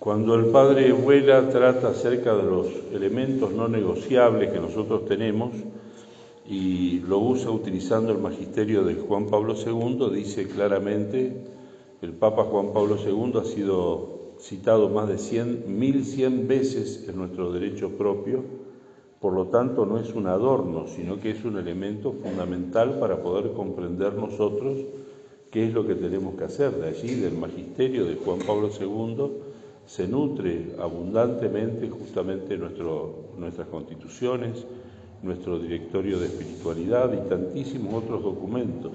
Cuando el padre Vuela trata acerca de los elementos no negociables que nosotros tenemos y lo usa utilizando el magisterio de Juan Pablo II, dice claramente, el Papa Juan Pablo II ha sido citado más de 1100 veces en nuestro derecho propio, por lo tanto no es un adorno, sino que es un elemento fundamental para poder comprender nosotros qué es lo que tenemos que hacer. De allí, del magisterio de Juan Pablo II, se nutre abundantemente justamente nuestras constituciones, nuestro directorio de espiritualidad y tantísimos otros documentos.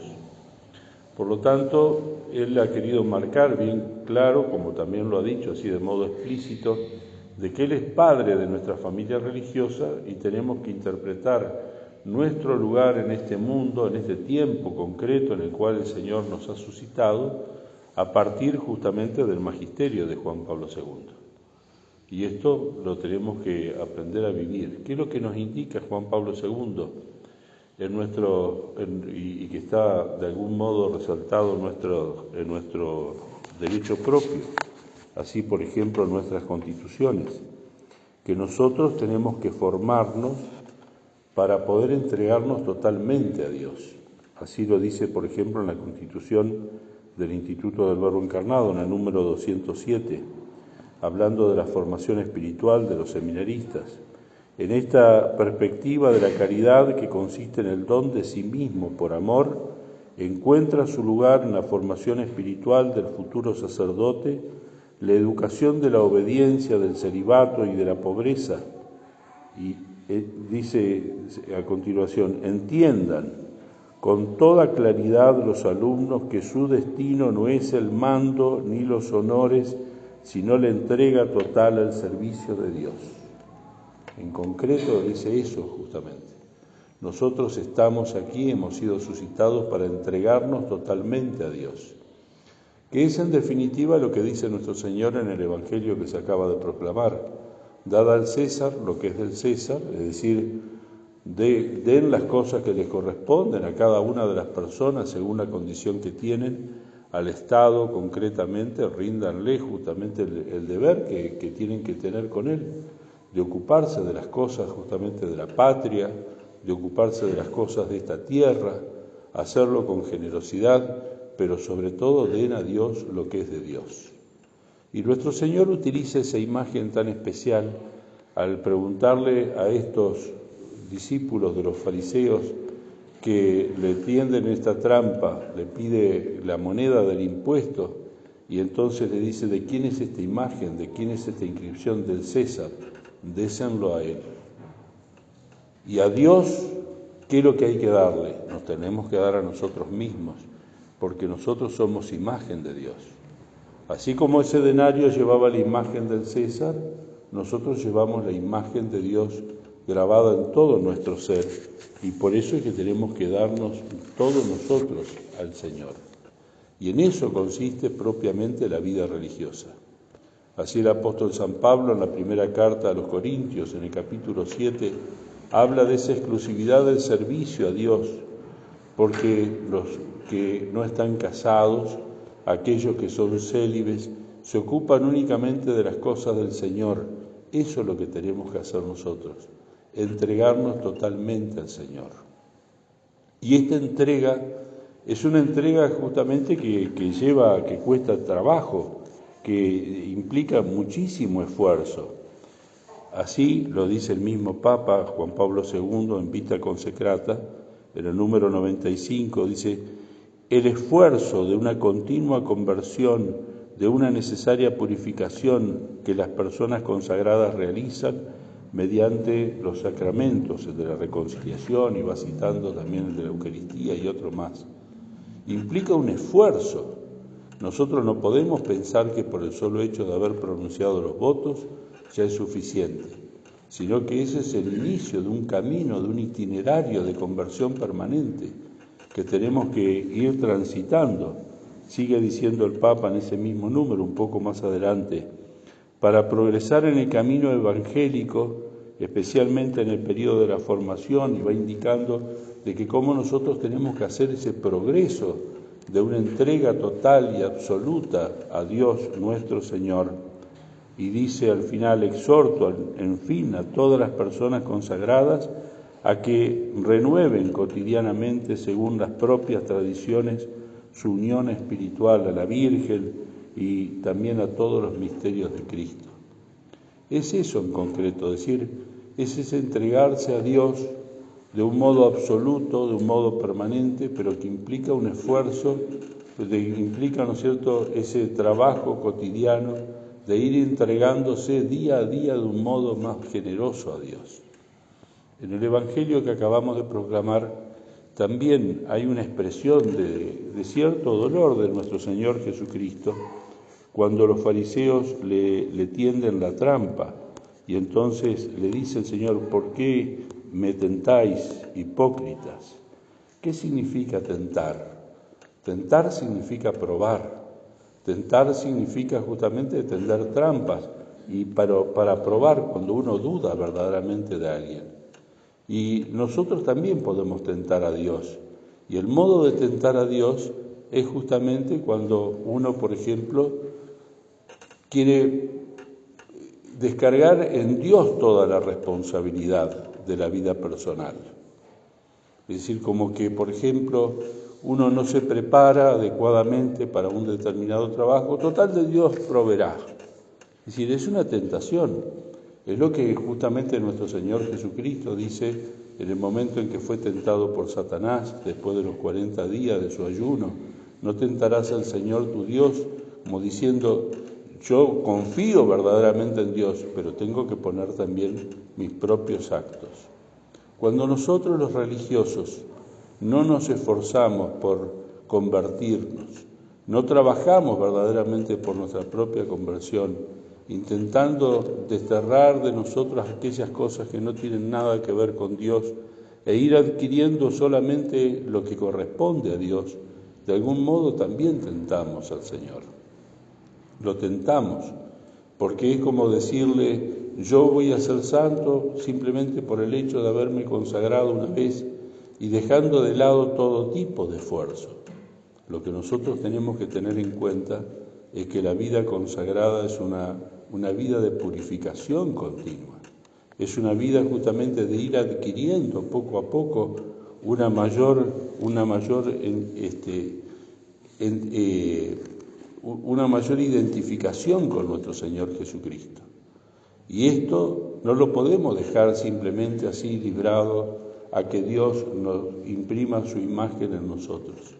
Por lo tanto, él ha querido marcar bien claro, como también lo ha dicho así de modo explícito, de que él es padre de nuestra familia religiosa y tenemos que interpretar nuestro lugar en este mundo, en este tiempo concreto en el cual el Señor nos ha suscitado, a partir justamente del magisterio de Juan Pablo II. Y esto lo tenemos que aprender a vivir. ¿Qué es lo que nos indica Juan Pablo II y que está de algún modo resaltado en nuestro derecho propio? Así, por ejemplo, en nuestras constituciones, que nosotros tenemos que formarnos para poder entregarnos totalmente a Dios. Así lo dice, por ejemplo, en la Constitución del Instituto del Verbo Encarnado, en el número 207, hablando de la formación espiritual de los seminaristas. En esta perspectiva de la caridad, que consiste en el don de sí mismo por amor, encuentra su lugar en la formación espiritual del futuro sacerdote, la educación de la obediencia, del celibato y de la pobreza. Y dice a continuación, entiendan con toda claridad los alumnos que su destino no es el mando ni los honores, sino la entrega total al servicio de Dios. En concreto dice eso justamente. Nosotros estamos aquí, hemos sido suscitados para entregarnos totalmente a Dios, que es en definitiva lo que dice nuestro Señor en el Evangelio que se acaba de proclamar. Dad al César lo que es del César, es decir, den las cosas que les corresponden a cada una de las personas según la condición que tienen, al Estado concretamente, ríndanle justamente el deber que tienen que tener con él, de ocuparse de las cosas justamente de la patria, de ocuparse de las cosas de esta tierra, hacerlo con generosidad, pero sobre todo den a Dios lo que es de Dios. Y nuestro Señor utiliza esa imagen tan especial al preguntarle a estos discípulos de los fariseos que le tienden esta trampa, le pide la moneda del impuesto y entonces le dice: ¿de quién es esta imagen? ¿De quién es esta inscripción? Del César, désenlo a él. Y a Dios, ¿qué es lo que hay que darle? Nos tenemos que dar a nosotros mismos, porque nosotros somos imagen de Dios. Así como ese denario llevaba la imagen del César, nosotros llevamos la imagen de Dios grabada en todo nuestro ser, y por eso es que tenemos que darnos todos nosotros al Señor. Y en eso consiste propiamente la vida religiosa. Así el apóstol San Pablo, en la primera carta a los Corintios, en el capítulo 7, habla de esa exclusividad del servicio a Dios, porque los que no están casados, aquellos que son célibes, se ocupan únicamente de las cosas del Señor. Eso es lo que tenemos que hacer nosotros, entregarnos totalmente al Señor. Y esta entrega es una entrega justamente que cuesta trabajo, que implica muchísimo esfuerzo. Así lo dice el mismo Papa Juan Pablo II en Vita Consecrata, en el número 95, dice: el esfuerzo de una continua conversión, de una necesaria purificación que las personas consagradas realizan mediante los sacramentos, el de la reconciliación, y va citando también el de la Eucaristía y otro más, implica un esfuerzo. Nosotros no podemos pensar que por el solo hecho de haber pronunciado los votos ya es suficiente, sino que ese es el inicio de un camino, de un itinerario de conversión permanente que tenemos que ir transitando. Sigue diciendo el Papa en ese mismo número, un poco más adelante: para progresar en el camino evangélico, especialmente en el periodo de la formación, y va indicando de que cómo nosotros tenemos que hacer ese progreso de una entrega total y absoluta a Dios nuestro Señor. Y dice al final: exhorto, en fin, a todas las personas consagradas a que renueven cotidianamente, según las propias tradiciones, su unión espiritual a la Virgen y también a todos los misterios de Cristo. Es eso en concreto, es decir, es ese entregarse a Dios de un modo absoluto, de un modo permanente, pero que implica un esfuerzo, implica, ¿no es cierto?, ese trabajo cotidiano de ir entregándose día a día de un modo más generoso a Dios. En el Evangelio que acabamos de proclamar también hay una expresión de cierto dolor de nuestro Señor Jesucristo, cuando los fariseos le tienden la trampa y entonces le dice el Señor: ¿por qué me tentáis, hipócritas? ¿Qué significa tentar? Tentar significa probar. Tentar significa justamente tender trampas y para probar cuando uno duda verdaderamente de alguien. Y nosotros también podemos tentar a Dios. Y el modo de tentar a Dios es justamente cuando uno, por ejemplo, quiere descargar en Dios toda la responsabilidad de la vida personal. Es decir, como que, por ejemplo, uno no se prepara adecuadamente para un determinado trabajo, total de Dios proveerá. Es decir, es una tentación. Es lo que justamente nuestro Señor Jesucristo dice en el momento en que fue tentado por Satanás, después de los 40 días de su ayuno: no tentarás al Señor tu Dios, como diciendo: yo confío verdaderamente en Dios, pero tengo que poner también mis propios actos. Cuando nosotros los religiosos no nos esforzamos por convertirnos, no trabajamos verdaderamente por nuestra propia conversión, intentando desterrar de nosotros aquellas cosas que no tienen nada que ver con Dios e ir adquiriendo solamente lo que corresponde a Dios, de algún modo también tentamos al Señor. Lo tentamos, porque es como decirle: yo voy a ser santo simplemente por el hecho de haberme consagrado una vez, y dejando de lado todo tipo de esfuerzo. Lo que nosotros tenemos que tener en cuenta es que la vida consagrada es una vida de purificación continua. Es una vida justamente de ir adquiriendo poco a poco una mayor identificación con nuestro Señor Jesucristo. Y esto no lo podemos dejar simplemente así librado a que Dios nos imprima su imagen en nosotros.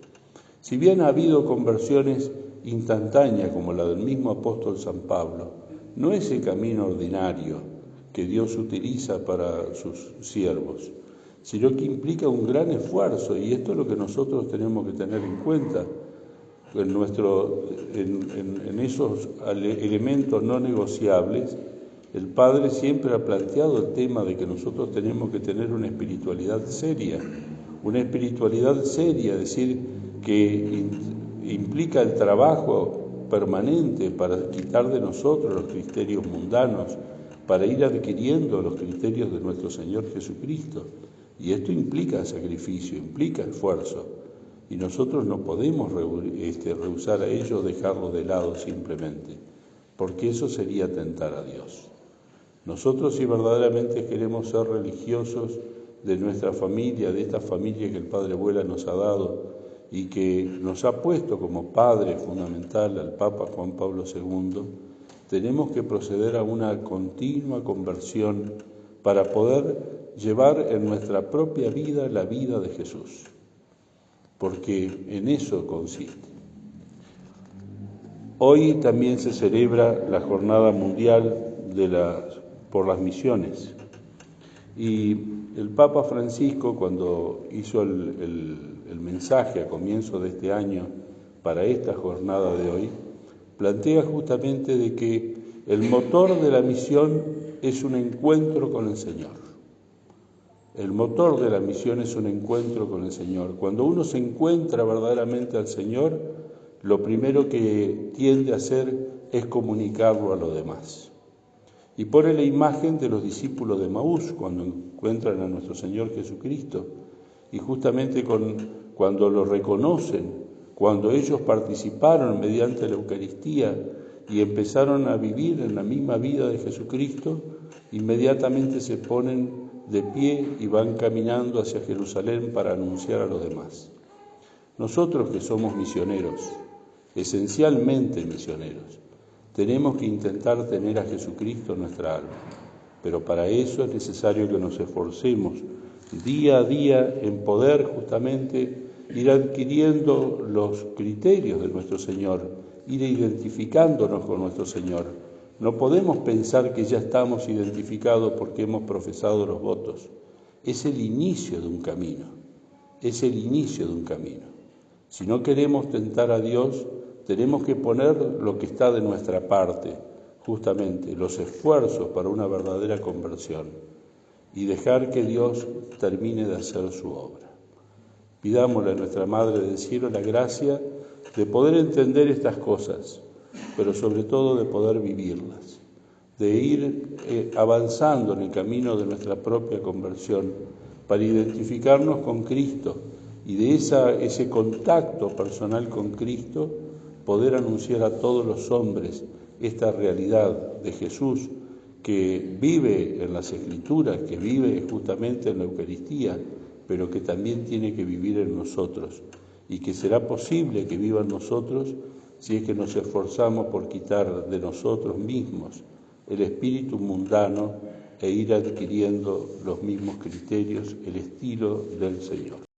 Si bien ha habido conversiones instantáneas como la del mismo apóstol San Pablo, no es el camino ordinario que Dios utiliza para sus siervos, sino que implica un gran esfuerzo, y esto es lo que nosotros tenemos que tener en cuenta en esos elementos no negociables. El Padre siempre ha planteado el tema de que nosotros tenemos que tener una espiritualidad seria, es decir, que implica el trabajo permanente para quitar de nosotros los criterios mundanos, para ir adquiriendo los criterios de nuestro Señor Jesucristo. Y esto implica sacrificio, implica esfuerzo. Y nosotros no podemos rehusar a ello, dejarlo de lado simplemente, porque eso sería tentar a Dios. Nosotros, si verdaderamente queremos ser religiosos de nuestra familia, de esta familia que el Padre Abuela nos ha dado y que nos ha puesto como padre fundamental al Papa Juan Pablo II, tenemos que proceder a una continua conversión para poder llevar en nuestra propia vida la vida de Jesús, porque en eso consiste. Hoy también se celebra la Jornada Mundial por las Misiones, y el Papa Francisco, cuando hizo el mensaje a comienzo de este año para esta jornada de hoy, plantea justamente de que el motor de la misión es un encuentro con el Señor. El motor de la misión es un encuentro con el Señor. Cuando uno se encuentra verdaderamente al Señor, lo primero que tiende a hacer es comunicarlo a los demás. Y pone la imagen de los discípulos de Emaús cuando encuentran a nuestro Señor Jesucristo, y justamente cuando lo reconocen, cuando ellos participaron mediante la Eucaristía y empezaron a vivir en la misma vida de Jesucristo, inmediatamente se ponen de pie y van caminando hacia Jerusalén para anunciar a los demás. Nosotros que somos misioneros, esencialmente misioneros, tenemos que intentar tener a Jesucristo en nuestra alma, pero para eso es necesario que nos esforcemos día a día en poder justamente ir adquiriendo los criterios de nuestro Señor, ir identificándonos con nuestro Señor. No podemos pensar que ya estamos identificados porque hemos profesado los votos. Es el inicio de un camino, es el inicio de un camino. Si no queremos tentar a Dios, tenemos que poner lo que está de nuestra parte, justamente los esfuerzos para una verdadera conversión y dejar que Dios termine de hacer su obra. Pidámosle a nuestra Madre del Cielo la gracia de poder entender estas cosas, pero sobre todo de poder vivirlas, de ir avanzando en el camino de nuestra propia conversión para identificarnos con Cristo y de ese contacto personal con Cristo poder anunciar a todos los hombres esta realidad de Jesús que vive en las Escrituras, que vive justamente en la Eucaristía, pero que también tiene que vivir en nosotros y que será posible que viva en nosotros si es que nos esforzamos por quitar de nosotros mismos el espíritu mundano e ir adquiriendo los mismos criterios, el estilo del Señor.